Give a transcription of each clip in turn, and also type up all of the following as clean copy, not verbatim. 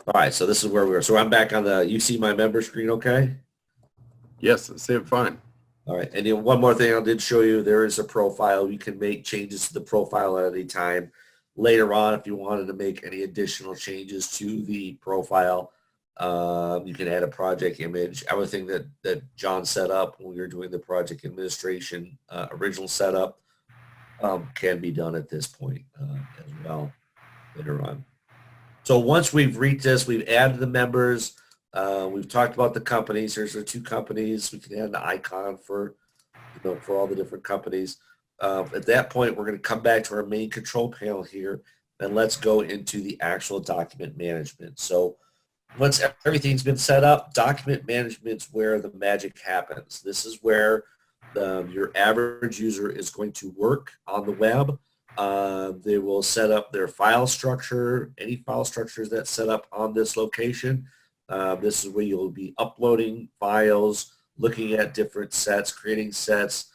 All right, so this is where we are. So I'm back on the, you see my member screen, okay? Yes, I see it fine. All right, and then one more thing I did show you, there is a profile. You can make changes to the profile at any time. Later on, if you wanted to make any additional changes to the profile, you can add a project image. Everything that John set up when we were doing the project administration original setup can be done at this point as well later on. So once we've reached this, we've added the members. We've talked about the companies. There's the 2 companies. We can add an icon for, for all the different companies. At that point, we're going to come back to our main control panel here, and let's go into the actual document management. So once everything's been set up, document management's where the magic happens. This is where your average user is going to work on the web. They will set up their file structure, any file structures that's set up on this location. This is where you'll be uploading files, looking at different sets, creating sets,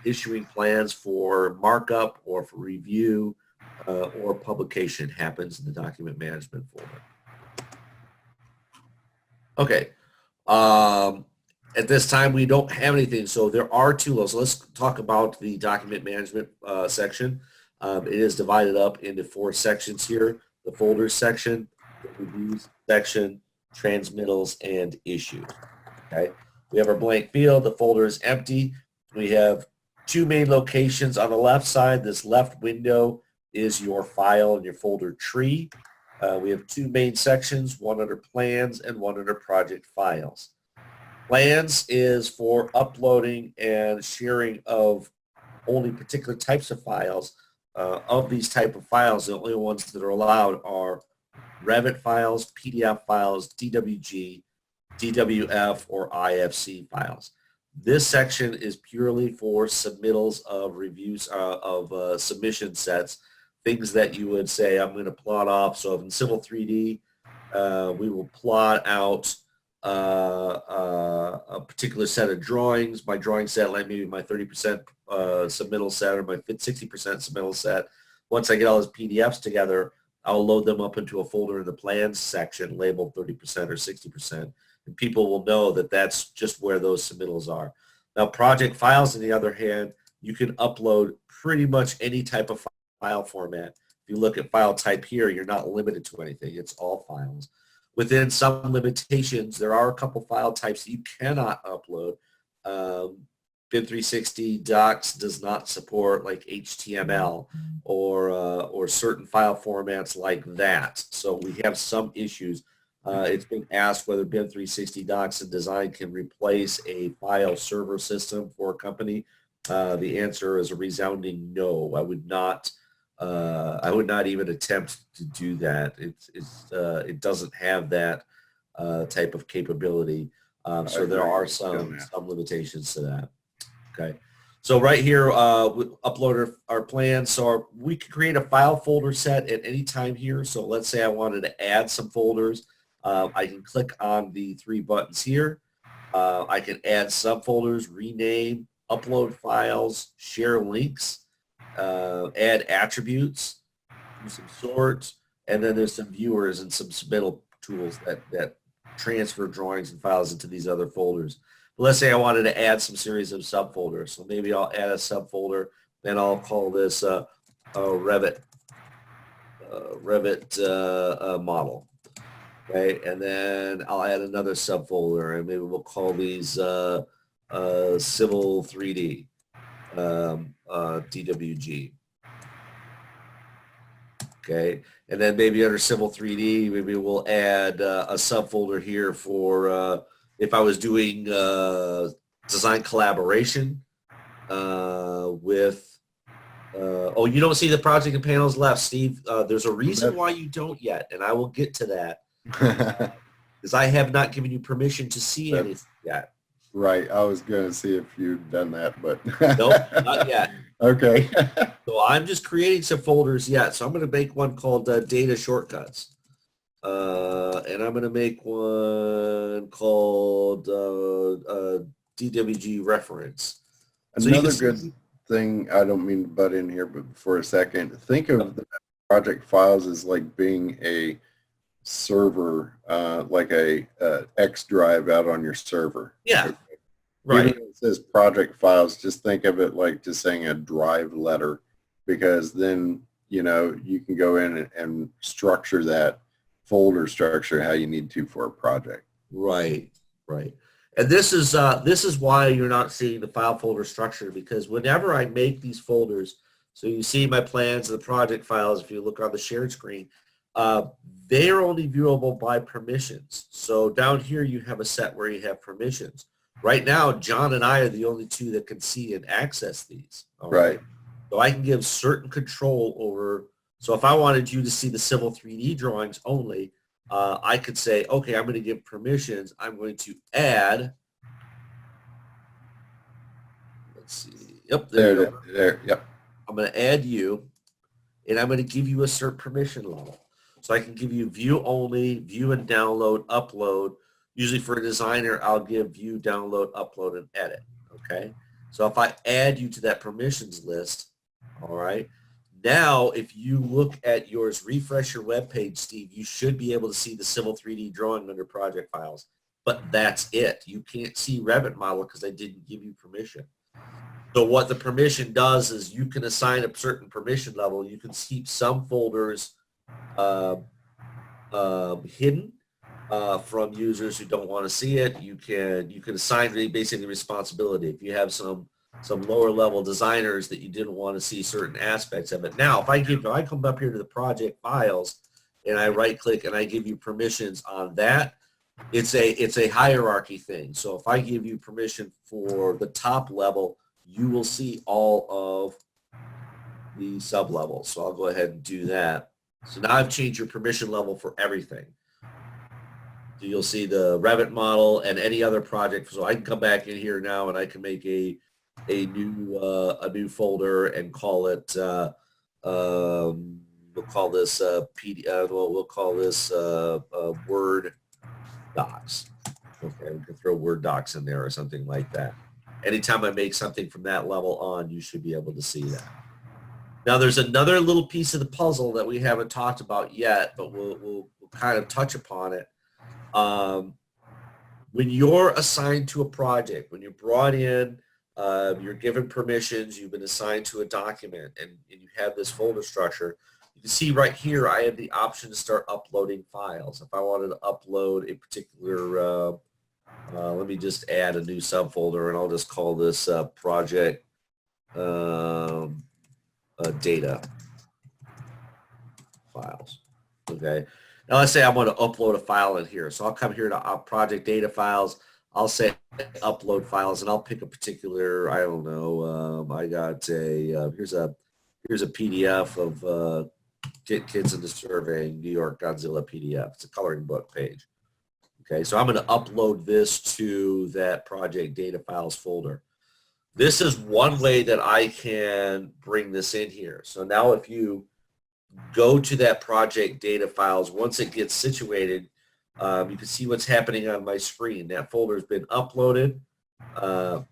issuing plans for markup or for review or publication happens in the document management folder. Okay. At this time, we don't have anything, so there are 2 levels. So let's talk about the document management section. It is divided up into 4 sections here: the folders section, the reviews section, transmittals, and issues. Okay, we have our blank field. The folder is empty. We have 2 main locations on the left side. This left window is your file and your folder tree. We have 2 main sections, one under plans and one under project files. Plans is for uploading and sharing of only particular types of files. Of these type of files, the only ones that are allowed are Revit files, PDF files, DWG, DWF, or IFC files. This section is purely for submittals of reviews of submission sets, things that you would say, I'm going to plot off. So in Civil 3D, we will plot out a particular set of drawings. My drawing set, like maybe my 30% submittal set or my 60% submittal set. Once I get all those PDFs together, I'll load them up into a folder in the plans section labeled 30% or 60%. And people will know that that's just where those submittals are. Now, project files, on the other hand, you can upload pretty much any type of file format. If you look at file type here, you're not limited to anything. It's all files. Within some limitations, there are a couple file types that you cannot upload. BIM 360 Docs does not support like HTML or certain file formats like that. So we have some issues. It's been asked whether BIM 360 Docs and Design can replace a file server system for a company. The answer is a resounding no. I would not even attempt to do that. It doesn't have that type of capability. So there are some limitations to that. Okay. So right here, we upload our plans. So we can create a file folder set at any time here. So let's say I wanted to add some folders. I can click on the 3 buttons here. I can add subfolders, rename, upload files, share links, add attributes, do some sort, and then there's some viewers and some submittal tools that transfer drawings and files into these other folders. But let's say I wanted to add some series of subfolders. So maybe I'll add a subfolder, and I'll call this Revit model. Okay, and then I'll add another subfolder, and maybe we'll call these Civil 3D, DWG. Okay, and then maybe under Civil 3D, maybe we'll add a subfolder here for if I was doing design collaboration with, oh, you don't see the project and panels left, Steve. There's a reason why you don't yet, and I will get to that. Because I have not given you permission to see anything yet. Right. I was going to see if you'd done that, but nope, not yet. Okay. So I'm just creating some folders yet. So I'm going to make one called data shortcuts. And I'm going to make one called DWG reference. Another good thing, I don't mean to butt in here, but for a second, think of the project files as like being a server, like a X drive out on your server. Yeah, Even right. though it says project files, just think of it like just saying a drive letter, because then, you know, you can go in and structure that folder structure how you need to for a project. Right, right. And this is why you're not seeing the file folder structure, because whenever I make these folders, so you see my plans and the project files, if you look on the shared screen, uh, they are only viewable by permissions. So down here you have a set where you have permissions. Right now, John and I are the only two that can see and access these. All right. Right. So I can give certain control over, so if I wanted you to see the civil 3D drawings only, I could say, okay, I'm going to give permissions. I'm going to add, let's see, yep, there you go. There, yep. I'm going to add you, and I'm going to give you a certain permission level. So I can give you view only, view and download, upload. Usually for a designer, I'll give view, download, upload, and edit, okay? So if I add you to that permissions list, all right, now if you look at yours, refresh your web page, Steve, you should be able to see the Civil 3D drawing under project files, but that's it. You can't see Revit model because I didn't give you permission. So what the permission does is you can assign a certain permission level. You can keep some folders hidden from users who don't want to see it. You can assign basically responsibility. If you have some lower level designers that you didn't want to see certain aspects of it. Now, if I come up here to the project files and I right click and I give you permissions on that, it's a hierarchy thing. So if I give you permission for the top level, you will see all of the sub levels. So I'll go ahead and do that. So now I've changed your permission level for everything. So you'll see the Revit model and any other project. So I can come back in here now and I can make a new folder and call it we'll call this we'll call this Word docs. Okay, we can throw Word docs in there or something like that. Anytime I make something from that level on, you should be able to see that. Now there's another little piece of the puzzle that we haven't talked about yet, but we'll kind of touch upon it. When you're assigned to a project, when you're brought in, you're given permissions, you've been assigned to a document, and you have this folder structure, you can see right here I have the option to start uploading files. If I wanted to upload a particular, let me just add a new subfolder, and I'll just call this project data files. Okay. Now let's say I want to upload a file in here. So I'll come here to project data files. I'll say upload files, and I'll pick a particular, I don't know, I got a, here's a PDF of Kids into Surveying, New York Godzilla PDF. It's a coloring book page. Okay, so I'm going to upload this to that project data files folder. This is one way that I can bring this in here. So now if you go to that project data files, once it gets situated, you can see what's happening on my screen. That folder has been uploaded.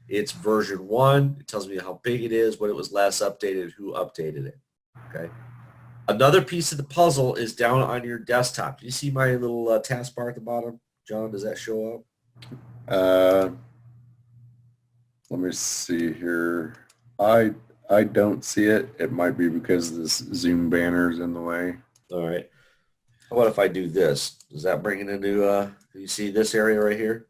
It's version 1. It tells me how big it is, when it was last updated, who updated it. Okay. Another piece of the puzzle is down on your desktop. Do you see my little taskbar at the bottom? John, does that show up? Let me see here. I don't see it. It might be because this Zoom banner is in the way. All right. How about if I do this? Does that bring it into, you see this area right here?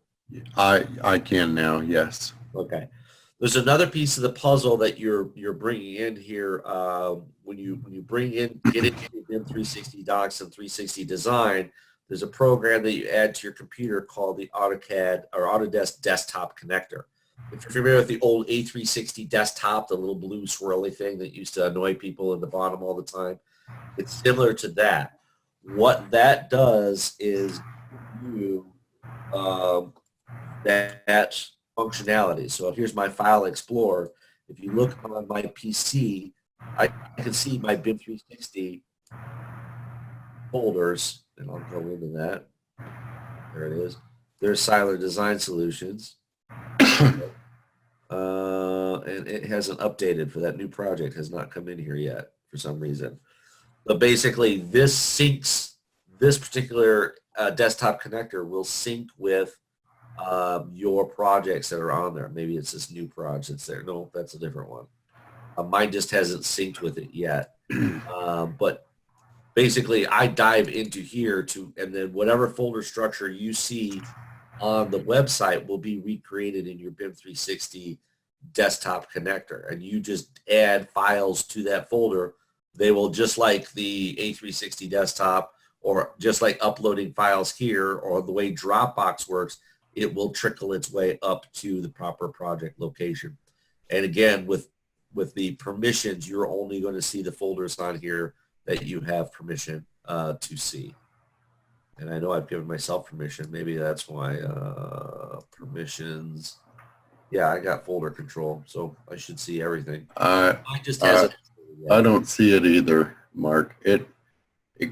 I can now, yes. Okay. There's another piece of the puzzle that you're bringing in here when you get into BIM 360 Docs and 360 Design. There's a program that you add to your computer called the AutoCAD or Autodesk Desktop Connector. If you're familiar with the old A360 desktop, the little blue swirly thing that used to annoy people in the bottom all the time, it's similar to that. What that does is you that functionality. So here's my File Explorer. If you look on my PC, I can see my BIM 360 folders, and I'll go into that. There it is. There's Siler Design Solutions. And it hasn't updated for that new project, has not come in here yet for some reason. But basically this syncs this particular desktop connector will sync with your projects that are on there. Maybe it's this new project that's there. No, that's a different one. Mine just hasn't synced with it yet. But basically, I dive into here and then whatever folder structure you see on the website will be recreated in your BIM 360 desktop connector. And you just add files to that folder. They will, just like the A360 desktop, or just like uploading files here, or the way Dropbox works, it will trickle its way up to the proper project location. And again, with the permissions, you're only going to see the folders on here that you have permission to see. And I know I've given myself permission. Maybe that's why permissions. Yeah, I got folder control, so I should see everything. I just hasn't. I don't see it either, Mark. It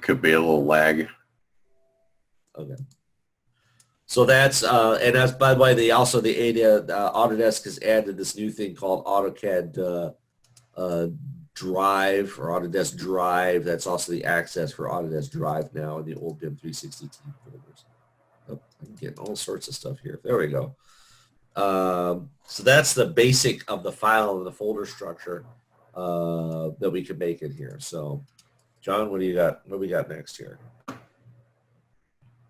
could be a little lag. Okay. So that's and that's, by the way, the Autodesk has added this new thing called AutoCAD Drive, or Autodesk Drive. That's also the access for Autodesk Drive now in the old BIM 360 team folders. Oh, I'm getting all sorts of stuff here. There we go. So that's the basic of the file and the folder structure that we can make in here. So, John, what do you got? What do we got next here?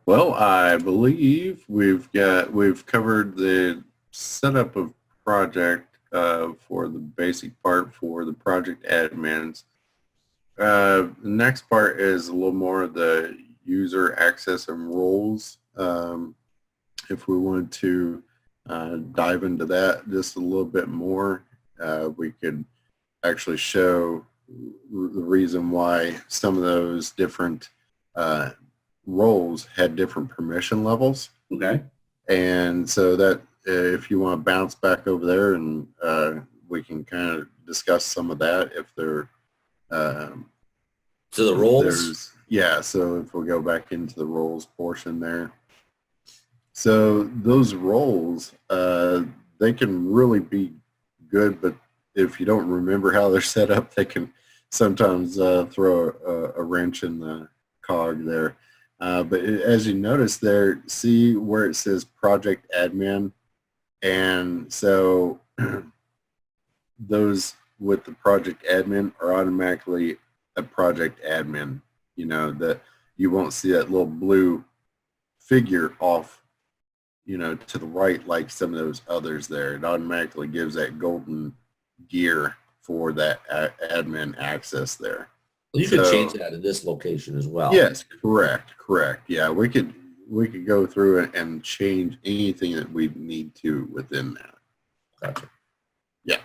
Well, I believe we've covered the setup of project for the basic part for the project admins. The next part is a little more of the user access and roles. If we want to dive into that just a little bit more, we could actually show the reason why some of those different roles had different permission levels. Okay. And so that if you want to bounce back over there, and we can kind of discuss some of that if they're so the roles. Yeah, so if we go back into the roles portion there. So those roles, they can really be good, but if you don't remember how they're set up, they can sometimes throw a wrench in the cog there. But as you notice there, see where it says project admin, and so those with the project admin are automatically a project admin. You know, that you won't see that little blue figure off, you know, to the right like some of those others there. It automatically gives that golden gear for that admin access there. You could change that in this location as well. Yes, correct. Yeah, we could go through it and change anything that we need to within that. Gotcha. Yeah.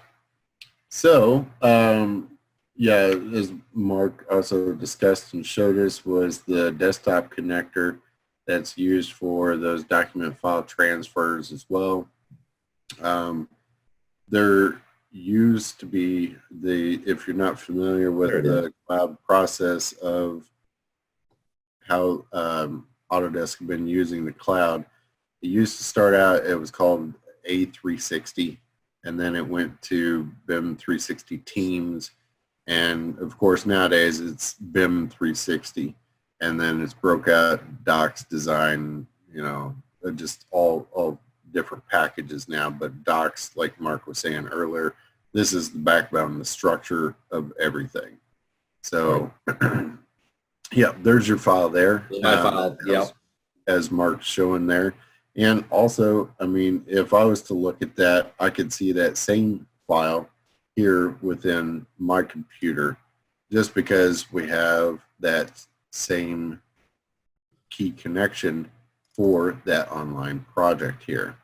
So, yeah, as Mark also discussed and showed us, was the desktop connector that's used for those document file transfers as well. There used to be if you're not familiar with the cloud process of how Autodesk have been using the cloud, it used to start out, it was called A360, and then it went to BIM 360 Teams, and of course nowadays it's BIM 360, and then it's broke out Docs, Design, you know, just all different packages now. But Docs, like Mark was saying earlier, this is the backbone, the structure of everything. So, yeah, there's your file there. My file, yeah. As Mark's showing there. And also, I mean, if I was to look at that, I could see that same file here within my computer, just because we have that same key connection for that online project here.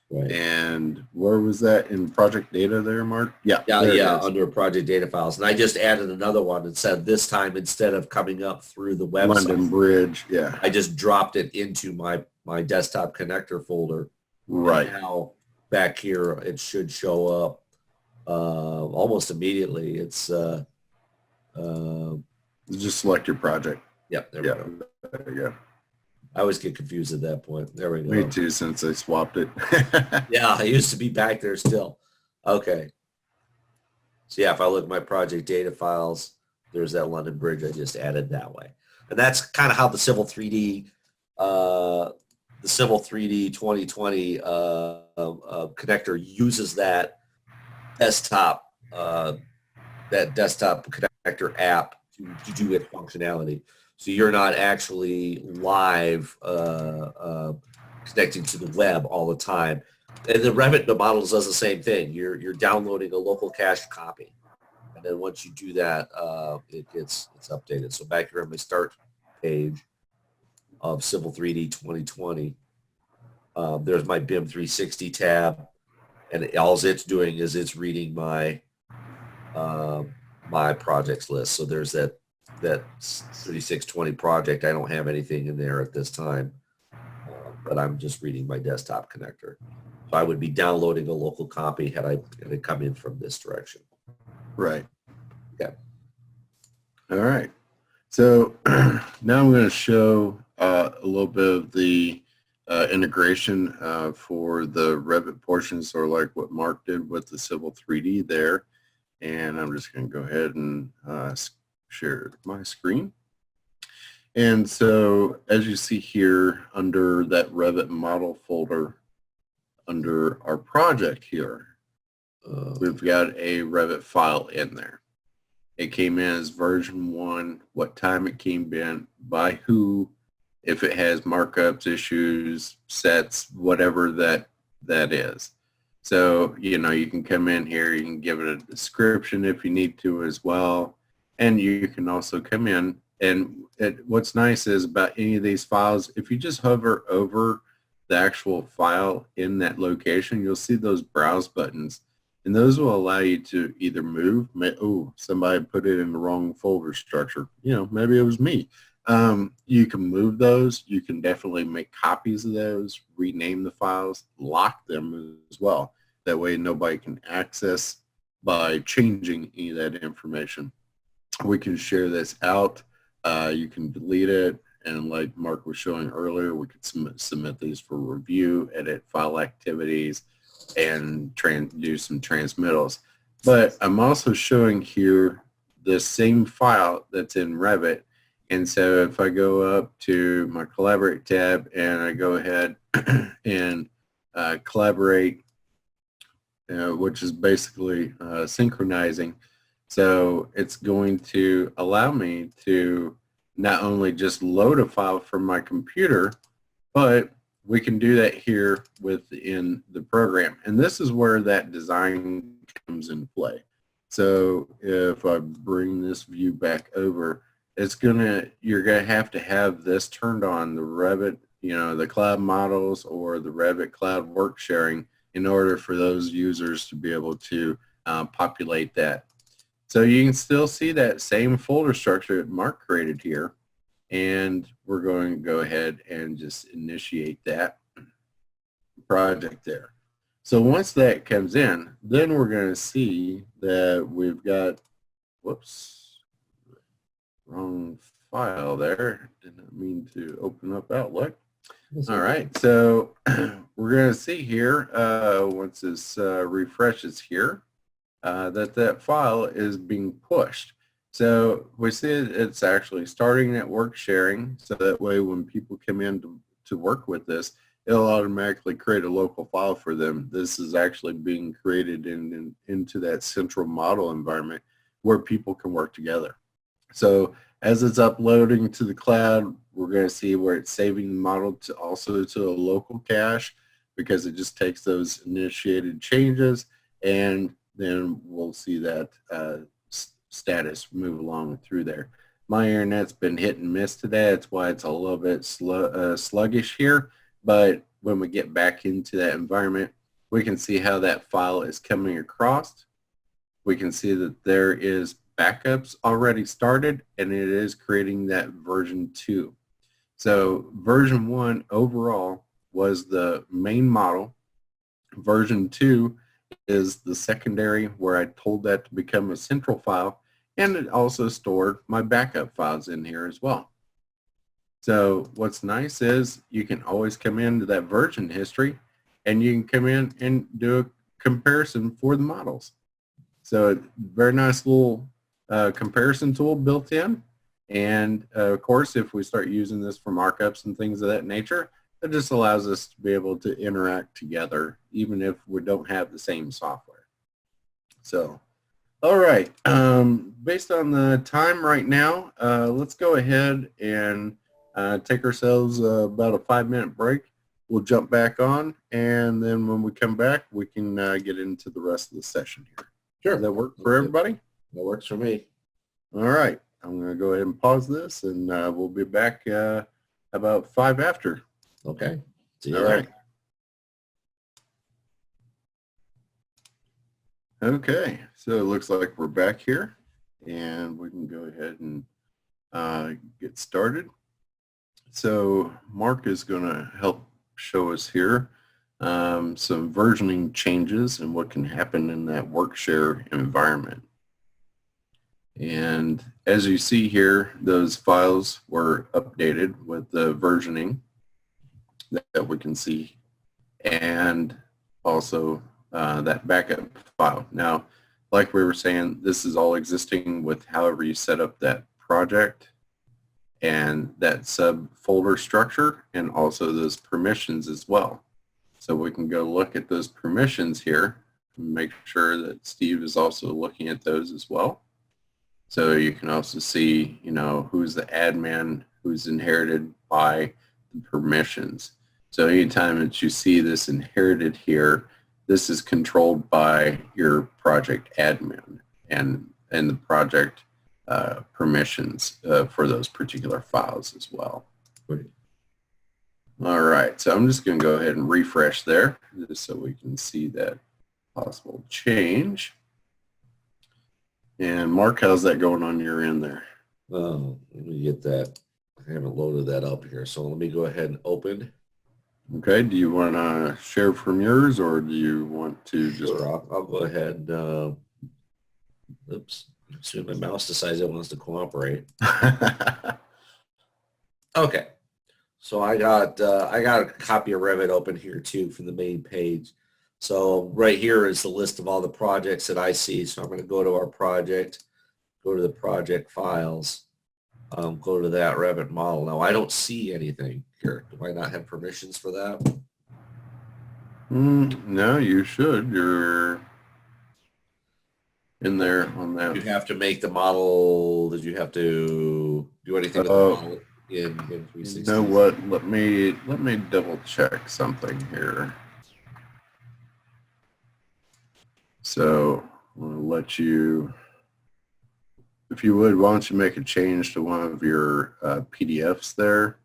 Right. And where was that in project data there, Mark? Yeah, under project data files. And I just added another one and said this time, instead of coming up through the website, London Bridge, yeah, I just dropped it into my desktop connector folder. Right. And now back here, it should show up almost immediately. It's just select your project. Yep, there we go. There you go. I always get confused at that point. There we go. Me too, since I swapped it. Yeah, I used to be back there still. Okay. So yeah, if I look at my project data files, there's that London Bridge I just added that way. And that's kind of how the Civil 3D, the Civil 3D 2020 connector uses that desktop, connector app to do its functionality. So you're not actually live connecting to the web all the time. And the Revit models does the same thing. You're downloading a local cached copy, and then once you do that, it's updated. So back here on my start page of Civil 3D 2020, there's my BIM 360 tab, and all it's doing is it's reading my my projects list. So there's that 3620 project. I don't have anything in there at this time, but I'm just reading my desktop connector. So I would be downloading a local copy had I come in from this direction. Right. Yeah. All right. So now I'm going to show a little bit of the integration for the Revit portion, sort of like what Mark did with the Civil 3D there. And I'm just going to go ahead and share my screen. And so as you see here under that Revit model folder, under our project here, we've got a Revit file in there. It came in as version 1, what time it came in, by who, if it has markups, issues, sets, whatever that is. So, you know, you can come in here, you can give it a description if you need to as well. And you can also come in, and what's nice is about any of these files, if you just hover over the actual file in that location, you'll see those browse buttons. And those will allow you to either move, oh, somebody put it in the wrong folder structure. You know, maybe it was me. You can move those. You can definitely make copies of those, rename the files, lock them as well. That way nobody can access by changing any of that information. We can share this out. You can delete it. And like Mark was showing earlier, we could submit these for review, edit file activities, and do some transmittals. But I'm also showing here the same file that's in Revit. And so if I go up to my Collaborate tab and I go ahead and collaborate, which is basically synchronizing, so it's going to allow me to not only just load a file from my computer, but we can do that here within the program. And this is where that design comes into play. So if I bring this view back over, you're gonna have to have this turned on, the Revit, the cloud models or the Revit cloud work sharing, in order for those users to be able to populate that. So you can still see that same folder structure that Mark created here, and we're going to go ahead and just initiate that project there. So once that comes in, then we're going to see that we've got, whoops, wrong file there. Didn't mean to open up Outlook. All right, so we're going to see here, once this refreshes here, that file is being pushed. So we see it's actually starting that work sharing, so that way when people come in to work with this, it'll automatically create a local file for them. This is actually being created into that central model environment where people can work together. So as it's uploading to the cloud, we're going to see where it's saving the model to a local cache, because it just takes those initiated changes, and then we'll see that status move along through there. My internet's been hit and miss today. That's why it's a little bit sluggish here. But when we get back into that environment, we can see how that file is coming across. We can see that there is backups already started, and it is creating that version 2. So version 1 overall was the main model. Version 2 is the secondary, where I told that to become a central file, and it also stored my backup files in here as well. So what's nice is you can always come into that version history, and you can come in and do a comparison for the models. So very nice little comparison tool built in. And of course, if we start using this for markups and things of that nature, it just allows us to be able to interact together, even if we don't have the same software. So, all right, based on the time right now, let's go ahead and take ourselves about a 5-minute break. We'll jump back on, and then when we come back, we can get into the rest of the session here. Sure. Does that work for everybody? That works for me. All right. I'm going to go ahead and pause this, and we'll be back about 5 after. Okay. See you All right. Okay. So it looks like we're back here, and we can go ahead and get started. So Mark is going to help show us here some versioning changes and what can happen in that workshare environment. And as you see here, those files were updated with the versioning that we can see, and also that backup file. Now, like we were saying, this is all existing with however you set up that project and that subfolder structure, and also those permissions as well. So we can go look at those permissions here and make sure that Steve is also looking at those as well. So you can also see, you know, who's the admin, who's inherited by the permissions. So anytime that you see this inherited here, this is controlled by your project admin and the project permissions for those particular files as well. All right, so I'm just going to go ahead and refresh there just so we can see that possible change. And Mark, how's that going on your end there? Let me get that. I haven't loaded that up here, so let me go ahead and open. Okay, do you want to share from yours, or do you want to just... Sure, I'll go ahead. Oops, soon my mouse decides it wants to cooperate. Okay, so I got a copy of Revit open here too from the main page. So right here is the list of all the projects that I see. So I'm going to go to our project, go to the project files, go to that Revit model. Now I don't see anything here. Do I not have permissions for that? No, you should. You're in there on that. You have to make the model. Did you have to do anything with the model in 360? You know what? Let me double check something here. So I'm going to let you, if you would, why don't you make a change to one of your PDFs there.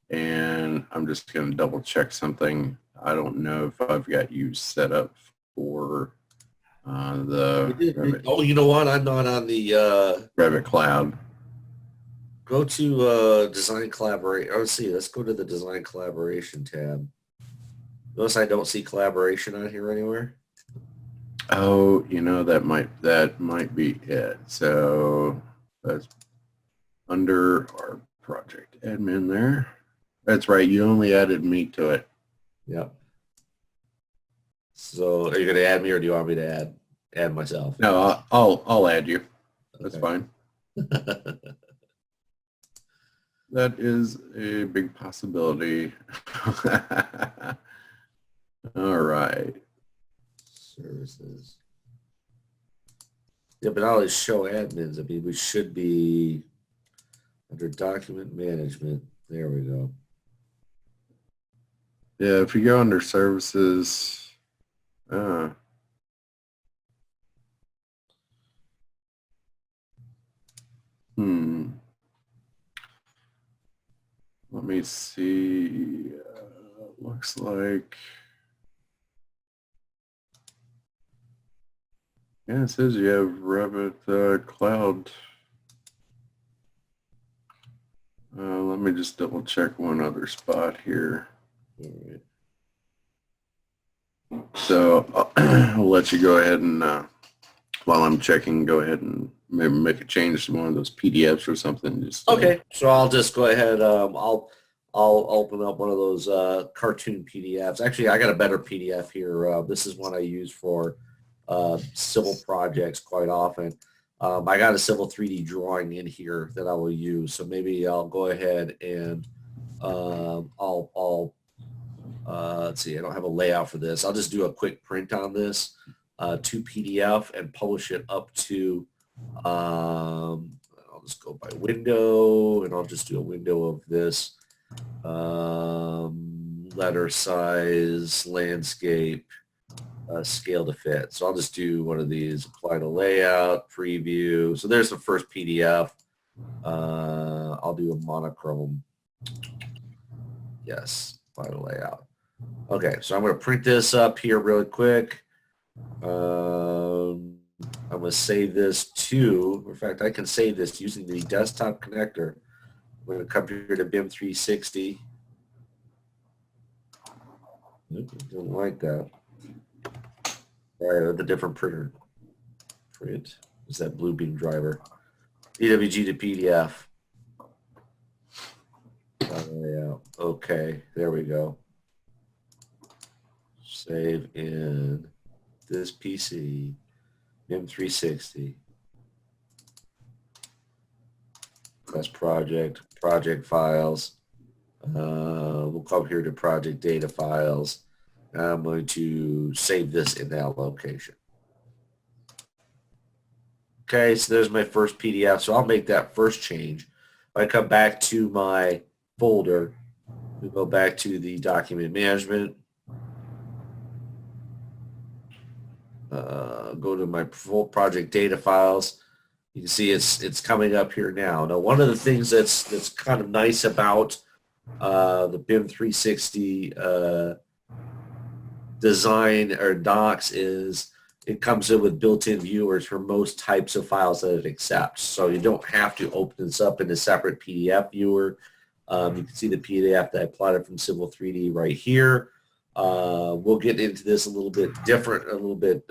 And I'm just going to double check something. I don't know if I've got you set up for the Revit. Oh, you know what? I'm not on the Revit Cloud. Go to Design Collaboration. Oh, let's see. Let's go to the Design Collaboration tab. Notice I don't see collaboration on here anywhere. Oh, you know, that might be it. So that's under our project admin there. That's right. You only added me to it. Yep. So are you going to add me, or do you want me to add myself? No, I'll add you. That's fine. That is a big possibility. All right. Services. Yeah, but I always show admins. I mean, we should be under document management. There we go. Yeah, if you go under services, let me see. Looks like, yeah, it says you have Revit Cloud. Let me just double check one other spot here. All right. So I'll let you go ahead and, while I'm checking, go ahead and maybe make a change to one of those PDFs or something. Just okay. So I'll just go ahead. I'll open up one of those cartoon PDFs. Actually, I got a better PDF here. This is one I use for civil projects quite often. I got a Civil 3D drawing in here that I will use. So maybe I'll go ahead and let's see, I don't have a layout for this. I'll just do a quick print on this to PDF and publish it up to, I'll just go by window, and I'll just do a window of this, letter size, landscape, scale to fit. So I'll just do one of these, apply to layout, preview. So there's the first PDF. I'll do a monochrome. Yes, apply to layout. Okay, so I'm going to print this up here really quick. I'm going to save this to, in fact, I can save this using the desktop connector. I'm going to come here to BIM 360. Don't like that. All right, the different printer. Print is that Bluebeam driver. DWG to PDF. Yeah. Okay, there we go. Save in this PC, BIM 360. That's project files. We'll come here to project data files. I'm going to save this in that location. Okay, so there's my first PDF. So I'll make that first change. If I come back to my folder, we go back to the document management. Go to my full project data files. You can see it's coming up here now. Now, one of the things that's kind of nice about the BIM 360 design or docs is it comes in with built-in viewers for most types of files that it accepts. So you don't have to open this up in a separate PDF viewer. You can see the PDF that I plotted from Civil 3D right here. We'll get into this a little bit different, a little bit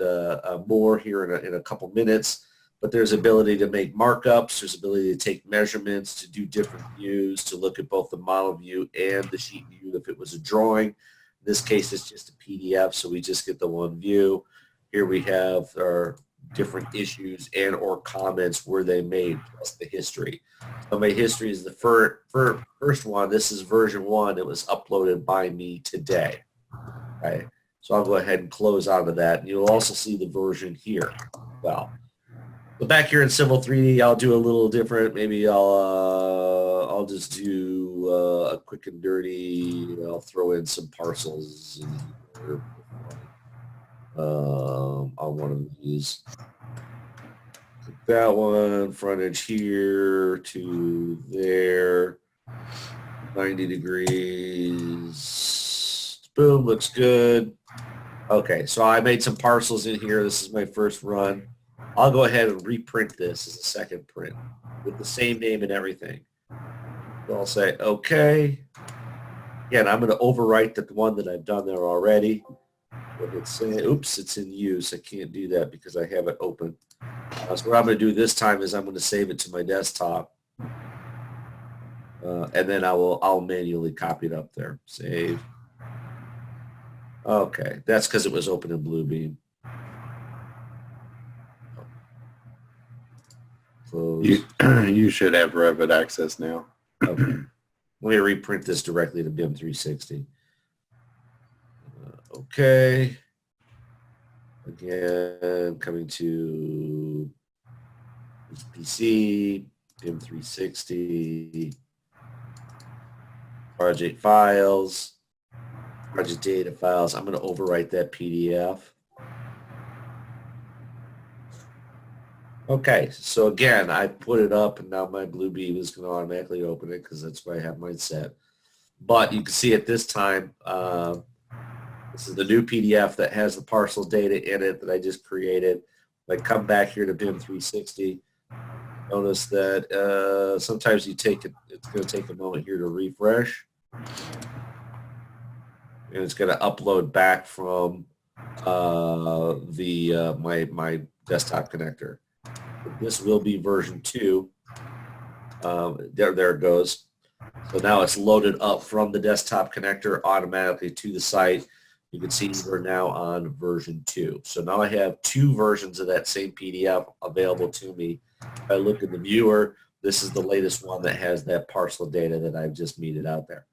more here in a couple minutes. But there's ability to make markups. There's ability to take measurements, to do different views, to look at both the model view and the sheet view if it was a drawing. In this case, it's just a PDF, so we just get the one view. Here we have our different issues and or comments were they made, plus the history. So my history is the first one. This is version 1. It was uploaded by me today. Right? So I'll go ahead and close out of that. And you'll also see the version here. Well, but back here in Civil 3D, I'll do a little different. Maybe I'll just do a quick and dirty. I'll throw in some parcels in here. On one of these. That one, frontage here to there, 90 degrees. Boom, looks good. Okay, so I made some parcels in here. This is my first run. I'll go ahead and reprint this as a second print with the same name and everything. So I'll say, okay. Again, I'm going to overwrite the one that I've done there already. What it's saying, oops, it's in use. I can't do that because I have it open. So what I'm going to do this time is I'm going to save it to my desktop. And then I'll manually copy it up there. Save. Okay, that's because it was open in Bluebeam. Close. You should have Revit access now. Okay. Let me reprint this directly to BIM 360. Okay. Again, coming to this PC, BIM 360, project files, project data files. I'm going to overwrite that PDF. Okay, so again, I put it up and now my Bluebeam is going to automatically open it because that's where I have mine set. But you can see at this time, this is the new PDF that has the parcel data in it that I just created. If I come back here to BIM 360, notice that sometimes it's going to take a moment here to refresh. And it's going to upload back from my desktop connector. This will be version 2. There it goes. So now it's loaded up from the desktop connector automatically to the site. You can see we're now on version 2. So now I have 2 versions of that same PDF available to me. If I look in the viewer, this is the latest one that has that parcel data that I've just meted out there.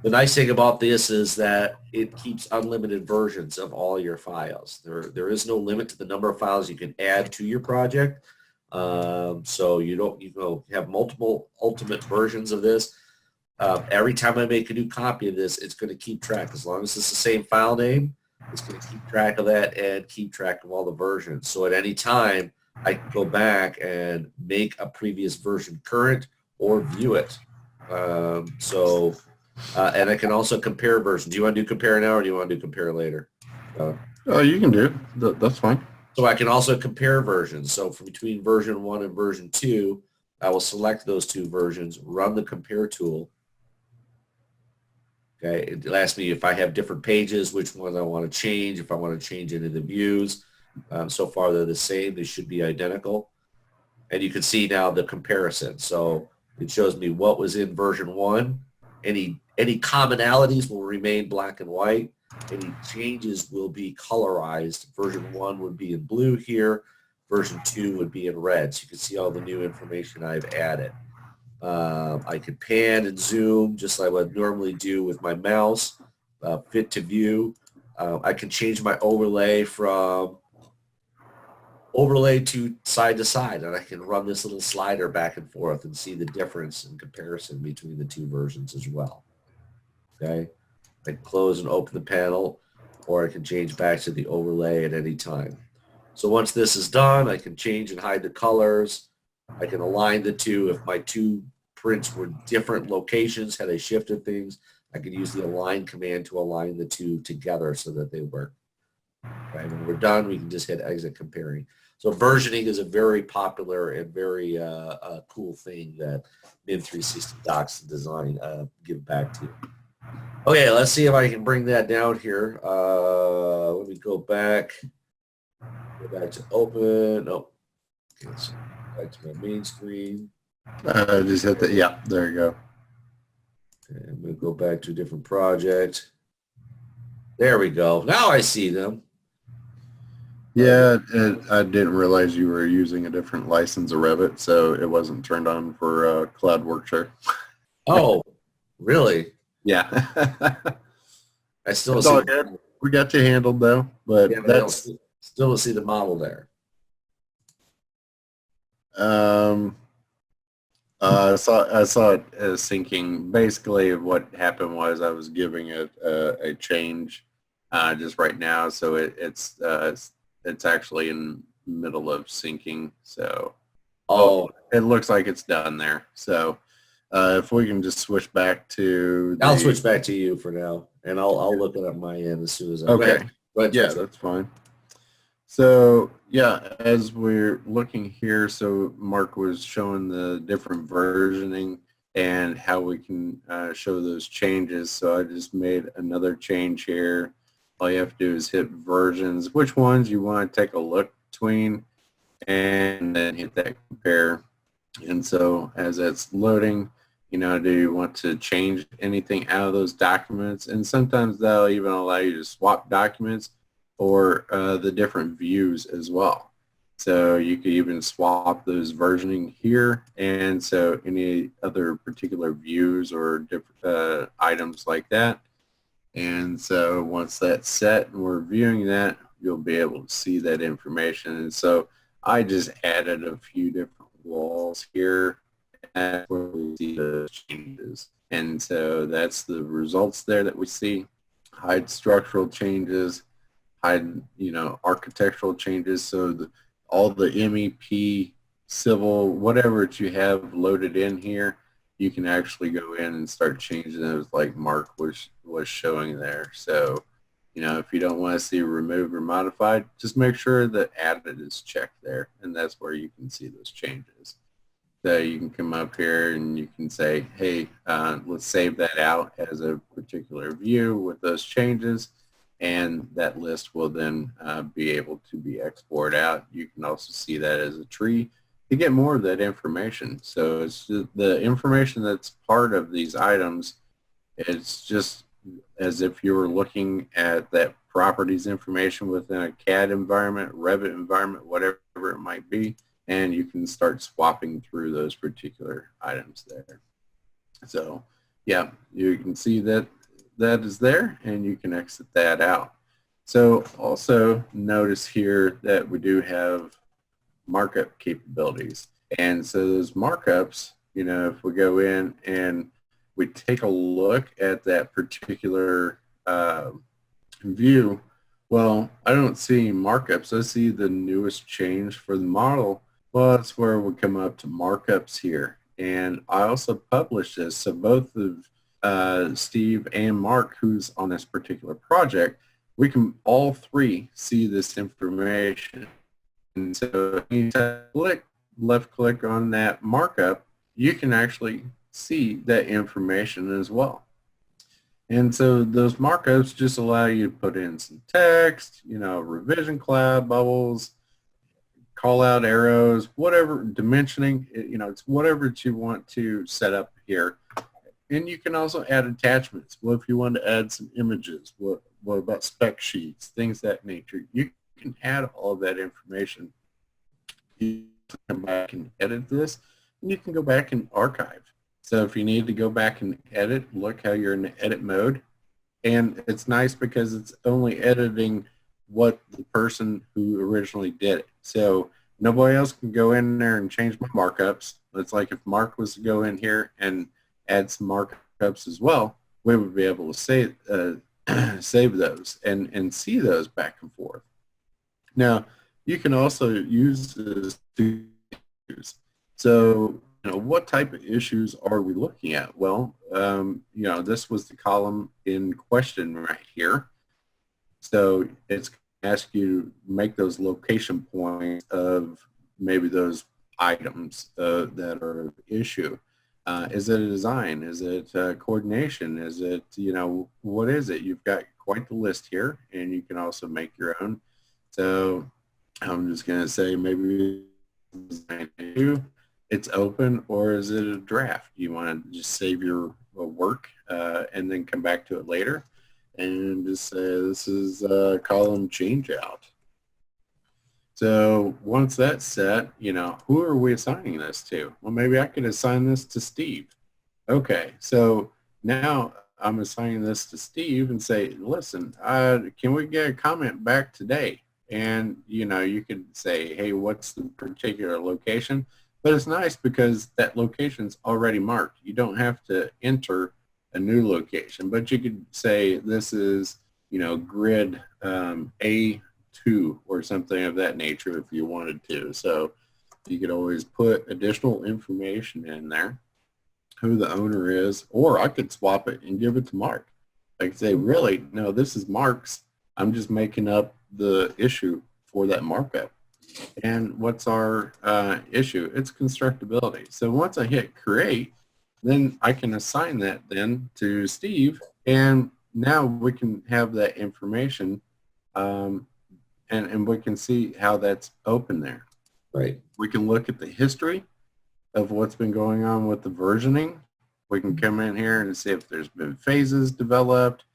The nice thing about this is that it keeps unlimited versions of all your files. There is no limit to the number of files you can add to your project. So you have multiple ultimate versions of this. Every time I make a new copy of this, it's going to keep track. As long as it's the same file name, it's going to keep track of that and keep track of all the versions. So at any time, I can go back and make a previous version current or view it. And I can also compare versions. Do you want to do compare now or do you want to do compare later? You can do it. That's fine. So I can also compare versions. So from between version 1 and version 2, I will select those 2 versions, run the compare tool. Okay, it'll ask me if I have different pages, which ones I want to change, if I want to change any of the views. So far they're the same. They should be identical. And you can see now the comparison. So it shows me what was in version 1. Any commonalities will remain black and white. Any changes will be colorized. Version 1 would be in blue here. Version 2 would be in red. So you can see all the new information I've added. I could pan and zoom just like I would normally do with my mouse. Fit to view. I can change my overlay from overlay to side, and I can run this little slider back and forth and see the difference in comparison between the 2 versions as well. Okay, I can close and open the panel, or I can change back to the overlay at any time. So once this is done, I can change and hide the colors. I can align the 2. If my 2 prints were different locations, had I shifted things, I could use the align command to align the 2 together so that they work. Right, when we're done, we can just hit exit comparing. So versioning is a very popular and very cool thing that BIM 360 Docs and Design give back to you. Okay, let's see if I can bring that down here. Let me go back. Go back to open. Oh, okay, so back to my main screen. Just hit the, yeah, there you go. Okay, I'm going to go back to a different project. There we go. Now I see them. Yeah, I didn't realize you were using a different license of Revit, so it wasn't turned on for Cloud Workshare. Oh, really? Yeah. I still It's see all good. We got you handled though, but yeah, that's still don't see the model there. I saw it as syncing. Basically, what happened was I was giving it a change just right now, so it's actually in the middle of syncing. So it looks like it's done there. So if we can just switch back to I'll switch back to you for now, and I'll look it up my end as soon as I okay. Go ahead, Yeah, that's fine. So yeah, as we're looking here, so Mark was showing the different versioning and how we can show those changes. So I just made another change here. All you have to do is hit versions, which ones you want to take a look between, and then hit that compare. And so as it's loading, do you want to change anything out of those documents? And sometimes that'll even allow you to swap documents or the different views as well. So you could even swap those versioning here, and so any other particular views or different items like that. And so once that's set and we're viewing that, you'll be able to see that information. And so I just added a few different walls here where we see the changes. And so that's the results there that we see. Hide structural changes, hide, architectural changes. So all the MEP, civil, whatever that you have loaded in here, you can actually go in and start changing those like Mark was showing there. So, if you don't want to see removed or modified, just make sure that added is checked there, and that's where you can see those changes. So you can come up here and you can say, hey, let's save that out as a particular view with those changes, and that list will then be able to be exported out. You can also see that as a tree to get more of that information. So it's the information that's part of these items It's just as if you were looking at that properties information within a CAD environment, Revit environment, whatever it might be, and you can start swapping through those particular items there. So yeah, you can see that that is there, and you can exit that out. So also notice here that we do have markup capabilities. And so those markups, you know, if we go in and we take a look at that particular view, well, I don't see markups. I see the newest change for the model. Well, that's where we come up to markups here. And I also published this. So both of Steve and Mark, who's on this particular project, we can all three see this information. And so you left click on that markup, you can actually see that information as well. And so those markups just allow you to put in some text, you know, revision cloud bubbles, call out arrows, whatever, dimensioning, you know, it's whatever that you want to set up here. And you can also add attachments. Well, if you want to add some images, what about spec sheets, things of that nature, you can add all of that information. You can come back and edit this, and you can go back and archive. So if you need to go back and edit, look how you're in the edit mode. And it's nice because it's only editing what the person who originally did it. So nobody else can go in there and change my markups. It's like if Mark was to go in here and add some markups as well, we would be able to save save those and see those back and forth. Now, you can also use this to use. So, you know, what type of issues are we looking at? Well, you know, this was the column in question right here. So it's going to ask you to make those location points of maybe those items that are of issue. Is it a design? Is it coordination? Is it, you know, what is it? You've got quite the list here, and you can also make your own. So I'm just going to say maybe it's open, or is it a draft? You want to just save your work and then come back to it later and just say this is a column change out. So once that's set, you know, who are we assigning this to? Well, maybe I could assign this to Steve. Okay, so now I'm assigning this to Steve and say, listen, can we get a comment back today? And, you know, you could say, hey, what's the particular location? But it's nice because that location's already marked. You don't have to enter a new location, but you could say this is, you know, grid A2 or something of that nature if you wanted to. So you could always put additional information in there, who the owner is, or I could swap it and give it to Mark. I could say, really, no, this is Mark's. I'm just making up the issue for that markup. And what's our issue? It's constructability. So once I hit create, then I can assign that then to Steve, and now we can have that information and we can see how that's open there. Right. We can look at the history of what's been going on with the versioning. We can come in here and see if there's been phases developed,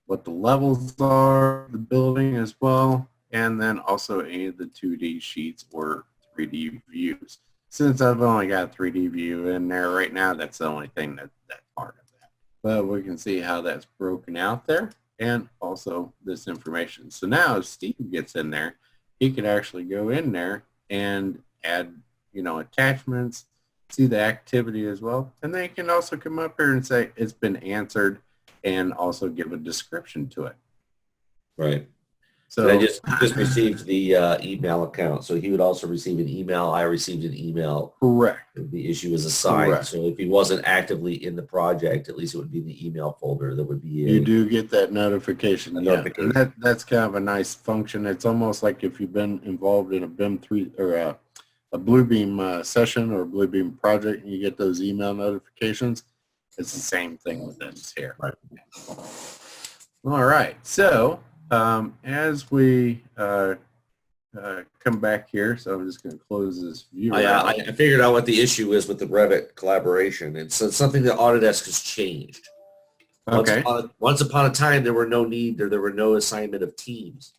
what the levels are of the building as well, and then also any of the 2D sheets or 3D views. Since I've only got a 3D view in there right now, that's the only thing that's part of that. But we can see how that's broken out there and also this information. So now if Steve gets in there, he can actually go in there and add, you know, attachments, see the activity as well. And then you can also come up here and say it's been answered and also give a description to it. Right. So and I just received the email account. So he would also receive an email. I received an email. Correct. The issue is assigned. Correct. So if he wasn't actively in the project, at least it would be in the email folder. That would be you do get that notification. Yeah, notification. And that's kind of a nice function. It's almost like if you've been involved in a BIM 3 or a Bluebeam session or a Bluebeam project, and you get those email notifications. It's the same thing with this here. Right. All right. So as we come back here, so I'm just going to close this view. I figured out what the issue is with the Revit collaboration. It's something that Autodesk has changed. Okay. Once upon a time, there were there were no assignment of teams.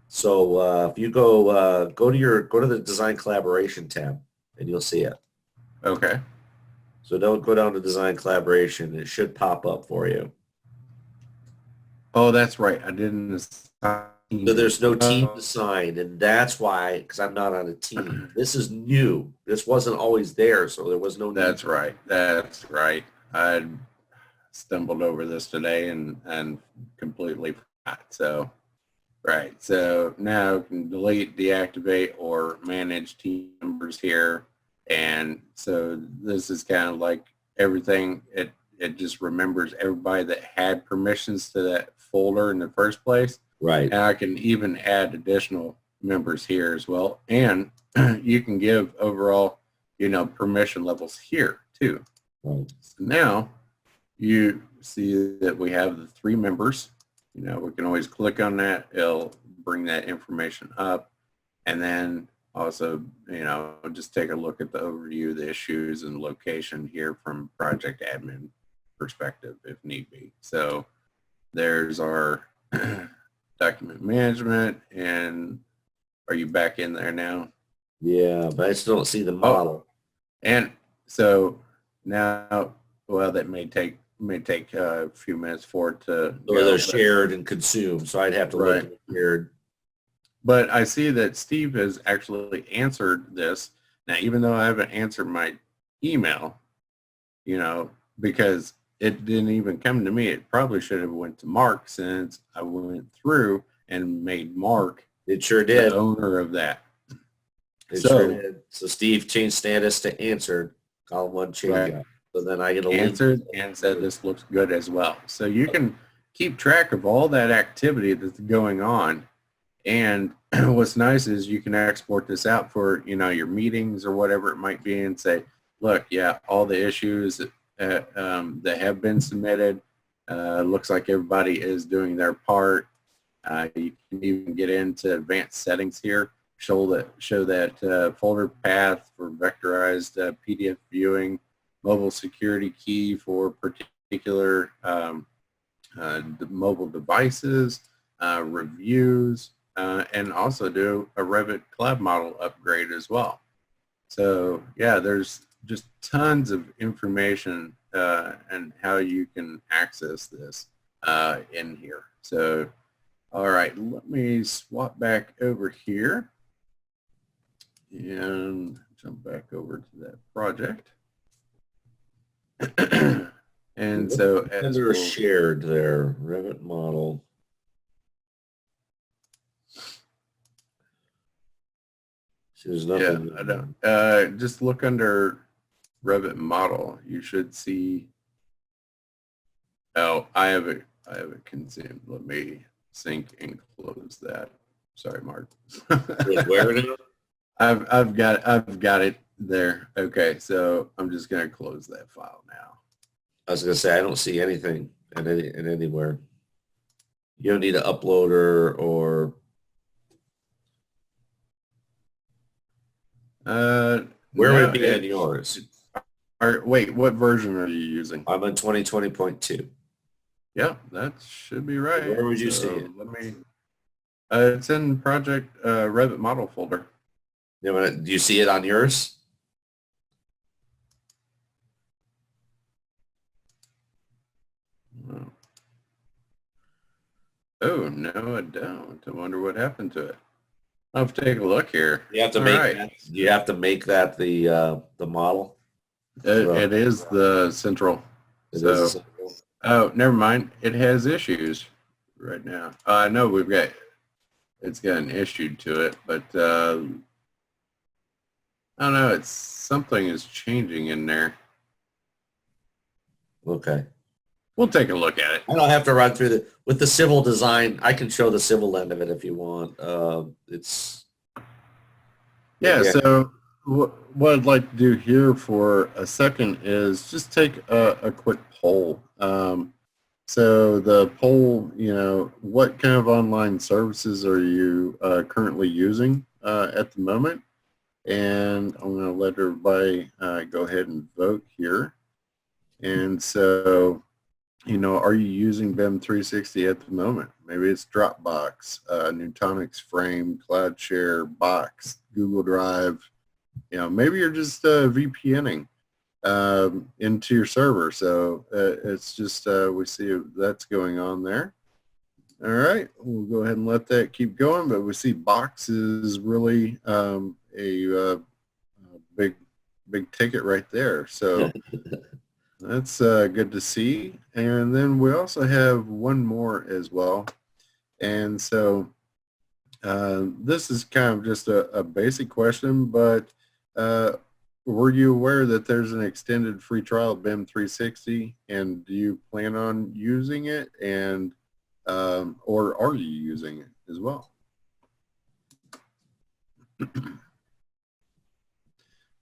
So if you go to the design collaboration tab, and you'll see it. Okay. So don't go down to design collaboration. It should pop up for you. Oh, that's right. I didn't assign. So there's no team assigned, and that's why, because I'm not on a team. This is new. This wasn't always there, so there was no need. That's right. That's right. I stumbled over this today and completely forgot. So, right. So now I can delete, deactivate, or manage team members here. And so this is kind of like everything. It just remembers everybody that had permissions to that folder in the first place. Right. And I can even add additional members here as well. And you can give overall, permission levels here too. Right. So now you see that we have the 3 members. We can always click on that. It'll bring that information up. And then also, just take a look at the overview of the issues and location here from project admin perspective if need be. So there's our document management. And are you back in there now? Yeah, but I still don't see the model. And so now, well, that may take a few minutes for it to Or they're shared and consumed, so I'd have to look at it shared. But I see that Steve has actually answered this. Now, even though I haven't answered my email, because it didn't even come to me, it probably should have went to Mark, since I went through and made Mark It sure did. the owner of that. Sure did. So Steve changed status to answered. Column 1 change up. So then I get a answered and said this looks good as well. So you can keep track of all that activity that's going on. And what's nice is you can export this out for, your meetings or whatever it might be, and say, look, yeah, all the issues that have been submitted, looks like everybody is doing their part. You can even get into advanced settings here, show that folder path for vectorized PDF viewing, mobile security key for particular mobile devices, reviews, and also do a Revit Collab model upgrade as well. So yeah, there's just tons of information and how you can access this in here. So, all right, let me swap back over here and jump back over to that project. And so as they're shared there, Revit model. There's nothing. Yeah, I don't. Just look under Revit model. You should see. Oh, I have it consumed. Let me sync and close that. Sorry, Mark. Where now? I've got it there. Okay, so I'm just gonna close that file now. I was gonna say I don't see anything in anywhere. You don't need an uploader or. Where would it be in yours? Wait, what version are you using? I'm on 2020.2. Yeah, that should be right. Where would you see it? Let me. It's in project Revit model folder. Yeah, do you see it on yours? Oh no, I don't. I wonder what happened to it. I'll have to take a look here. You have to make that the model. It is the central. Oh, never mind. It has issues right now. I know it's gotten issued to it, but I don't know. Something is changing in there. Okay. We'll take a look at it. I don't have to run through with the civil design. I can show the civil end of it if you want. So what I'd like to do here for a second is just take a quick poll. So the poll, what kind of online services are you currently using at the moment? And I'm going to let everybody go ahead and vote here. And so are you using BIM 360 at the moment? Maybe it's Dropbox, Nutanix Frame, CloudShare, Box, Google Drive. Maybe you're just VPNing into your server. So it's just, we see that's going on there. All right, we'll go ahead and let that keep going, but we see Box is really a big ticket right there. So that's good to see. And then we also have one more as well. And so this is kind of just a basic question, but were you aware that there's an extended free trial of BIM 360, and do you plan on using it, and or are you using it as well?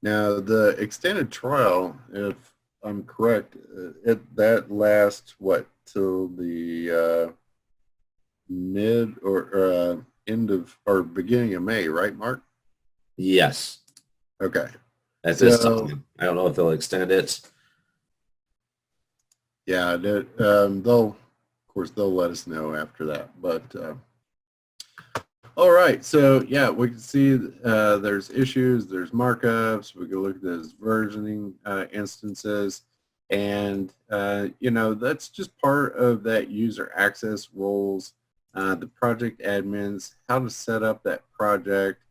Now, the extended trial, if I'm correct, that lasts what, till the mid or end of or beginning of May, right, Mark? Yes. Okay. That's this time. I don't know if they'll extend it. Yeah, of course, they'll let us know after that. But all right, so yeah, we can see there's issues, there's markups. We can look at those versioning instances, and that's just part of that user access roles, the project admins, how to set up that project,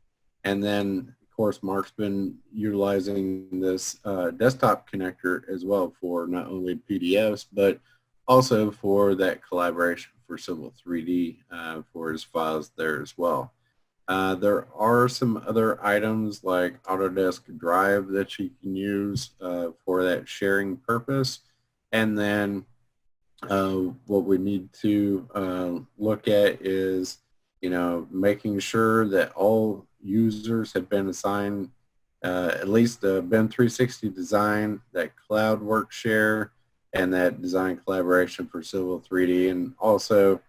and then of course Mark's been utilizing this desktop connector as well for not only PDFs but also for that collaboration for Civil 3D for his files there as well. There are some other items like Autodesk Drive that you can use for that sharing purpose. And then what we need to look at is, making sure that all users have been assigned at least a BIM 360 design, that cloud work share, and that design collaboration for Civil 3D, and also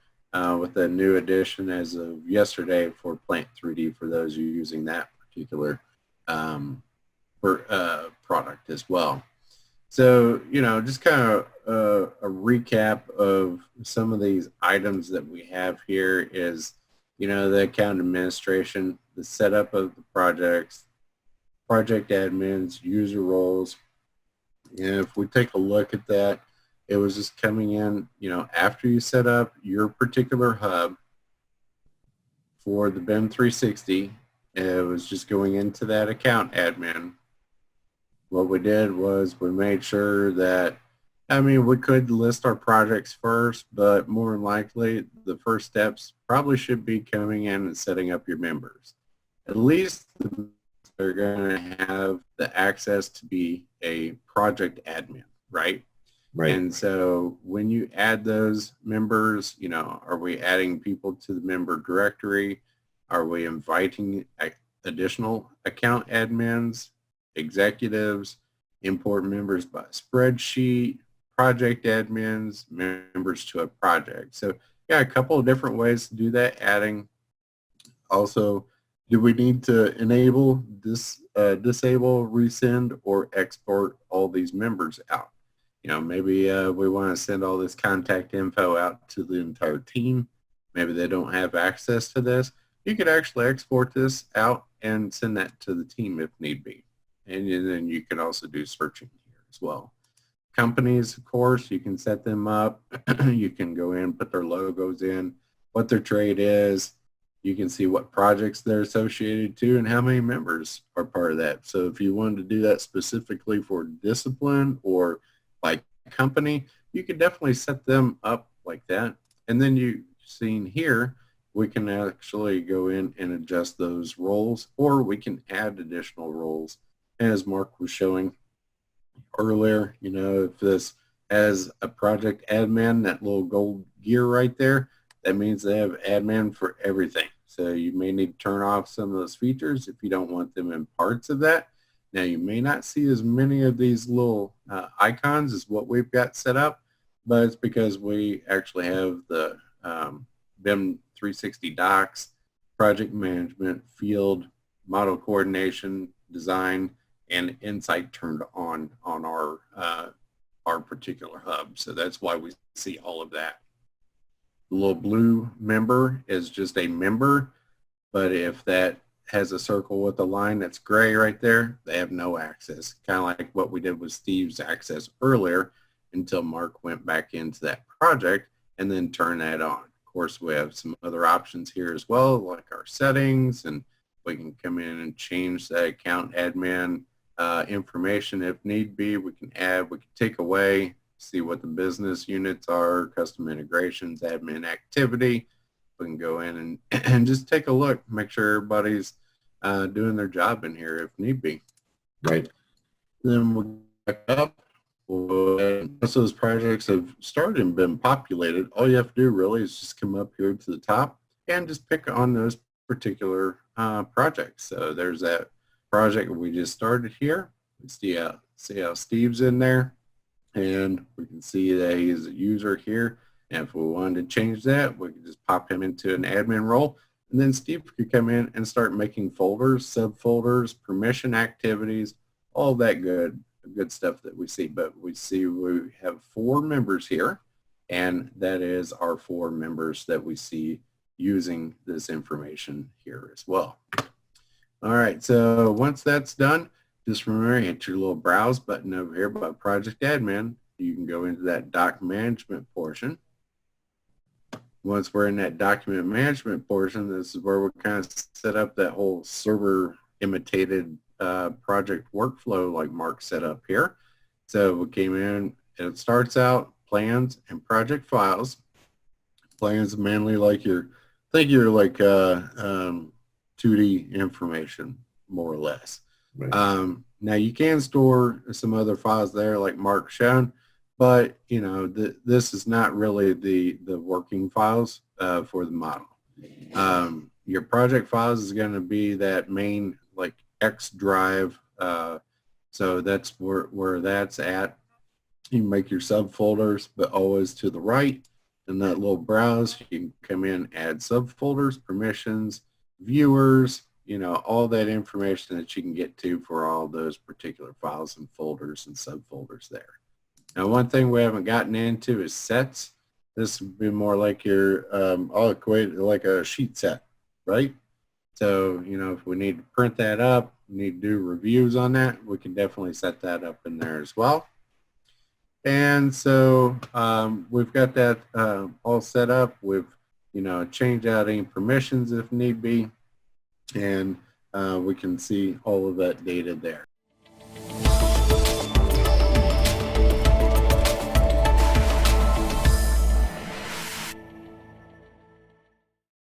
with a new addition as of yesterday for Plant 3D for those who are using that particular product as well. So, just kind of a recap of some of these items that we have here is, the account administration, the setup of the projects, project admins, user roles. And if we take a look at that, it was just coming in, after you set up your particular hub for the BIM 360, it was just going into that account admin. What we did was we made sure that, we could list our projects first, but more than likely the first steps probably should be coming in and setting up your members. At least they're going to have the access to be a project admin, right? Right. And so when you add those members, are we adding people to the member directory? Are we inviting additional account admins, executives, import members by spreadsheet, project admins, members to a project? So yeah, a couple of different ways to do that, adding. Also, do we need to enable this, disable, resend, or export all these members out? Maybe we want to send all this contact info out to the entire team. Maybe they don't have access to this. You could actually export this out and send that to the team if need be. And then you can also do searching here as well. Companies, of course, you can set them up. You can go in, put their logos in, what their trade is. You can see what projects they're associated to and how many members are part of that. So if you wanted to do that specifically for discipline or like company, you could definitely set them up like that. And then you seen here, we can actually go in and adjust those roles, or we can add additional roles. As Mark was showing earlier, if this has a project admin, that little gold gear right there, that means they have admin for everything. So you may need to turn off some of those features if you don't want them in parts of that. Now you may not see as many of these little icons as what we've got set up, but it's because we actually have the BIM 360 docs, project management, field, model coordination, design, and insight turned on our our particular hub. So that's why we see all of that. The little blue member is just a member, but if that has a circle with a line that's gray right there, they have no access. Kind of like what we did with Steve's access earlier until Mark went back into that project and then turned that on. Of course, we have some other options here as well, like our settings, and we can come in and change that account admin information if need be. We can add, we can take away, see what the business units are, custom integrations, admin activity. We can go in and just take a look, make sure everybody's doing their job in here if need be. Right. Then we'll back up. Most of those projects have started and been populated. All you have to do really is just come up here to the top and just pick on those particular projects. So there's that project we just started here. See how Steve's in there, and we can see that he's a user here. And if we wanted to change that, we could just pop him into an admin role, and then Steve could come in and start making folders, subfolders, permission activities, all that good stuff that we see. But we see we have 4 members here, and that is our 4 members that we see using this information here as well. All right, so once that's done, just remember, hit your little browse button over here by project admin. You can go into that doc management portion. Once we're in that document management portion, this is where we kind of set up that whole server imitated project workflow like Mark set up here. So we came in, and it starts out plans and project files. Plans mainly like your, think you're like 2D information, more or less. Right. Now you can store some other files there like Mark shown, but you know, this is not really the working files for the model. Your project files is going to be that main like X drive. So that's where that's at. You can make your subfolders, but always to the right. In that little browse, you can come in, add subfolders, permissions, viewers, you know, all that information that you can get to for all those particular files and folders and subfolders there. Now, one thing we haven't gotten into is sets. This would be more like your, I'll equate it like a sheet set, right? So, you know, if we need to print that up, we need to do reviews on that, we can definitely set that up in there as well. And so we've got that all set up. We've, you know, changed out any permissions if need be. And we can see all of that data there.